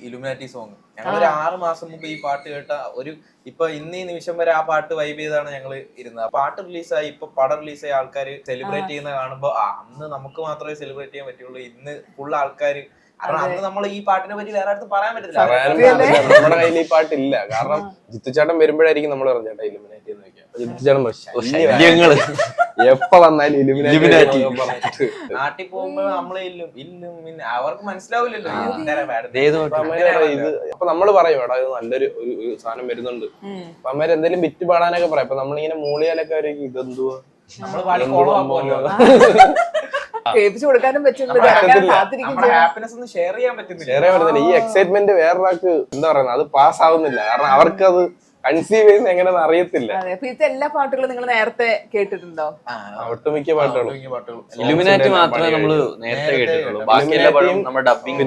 Illuminati song ഞങ്ങളൊരു 6 മാസം മുമ്പ് ഈ പാട്ട് കേട്ട ഇപ്പൊ ഇന്ന് ഈ നിമിഷം വരെ ആ പാട്ട് വൈബ് ചെയ്താണ് ഞങ്ങൾ ഇരുന്നത്. ആ പാട്ട് റിലീസായി ഇപ്പൊ പടം റിലീസായി ആൾക്കാർ സെലിബ്രേറ്റ് ചെയ്യുന്ന കാണുമ്പോ അന്ന് നമുക്ക് മാത്രമേ സെലിബ്രേറ്റ് ചെയ്യാൻ പറ്റുള്ളൂ. ഇന്ന് ഫുൾ ആൾക്കാര് കാരണം അന്ന് നമ്മൾ ഈ പാട്ടിനെ പറ്റി വേറെ അടുത്ത് പറയാൻ പറ്റില്ല. നമ്മുടെ കയ്യിൽ ഈ പാട്ടില്ല. കാരണം ജിത്തുചേട്ടൻ വരുമ്പോഴായിരിക്കും നമ്മൾ പറഞ്ഞേട്ടാ ഇലുമിനാറ്റി എന്ന് വെക്കാം. ജിത്തുചേട്ടൻ എപ്പ വന്നാലും ഇലുമിനാറ്റി. നാട്ടിൽ പോകുമ്പോ നമ്മളെ അവർക്ക് മനസ്സിലാവില്ലല്ലോ. അപ്പൊ നമ്മള് പറയും എടാ ഇത് നല്ലൊരു സാധനം വരുന്നുണ്ട്. അപ്പൊ അമ്മേര് എന്തെങ്കിലും വിറ്റ് പാടാനൊക്കെ പറയും. അപ്പൊ നമ്മളിങ്ങനെ മൂളിയാലൊക്കെ അവർക്ക് ഇതെന്തുവാ നമ്മള് പാടി കോളമാക്കുമല്ലോ. കേൾപ്പിച്ചു കൊടുക്കാനും ഹാപ്പിനെസ് ഒന്ന് ഷെയർ ചെയ്യാൻ പറ്റുന്നില്ല. ഈ എക്സൈറ്റ്മെന്റ് വേറൊരാൾക്ക് എന്താ പറയുന്നത് അത് പാസ് ആവുന്നില്ല. കാരണം അവർക്ക് അത് കൺസീവ് ചെയ്യുന്ന എങ്ങനെയാണെന്ന് അറിയത്തില്ല. എല്ലാ പാട്ടുകളും നിങ്ങൾ നേരത്തെ കേട്ടിട്ടുണ്ടോ? ഒട്ടുമിക്ക പാട്ടുകളും. ഇലുമിനാറ്റി മാത്രമേ നമ്മള് നേരത്തെ കേട്ടിട്ടുള്ളൂ. ബാക്കി എല്ലാ പാട്ടും നമ്മുടെ ഡബിംഗ്.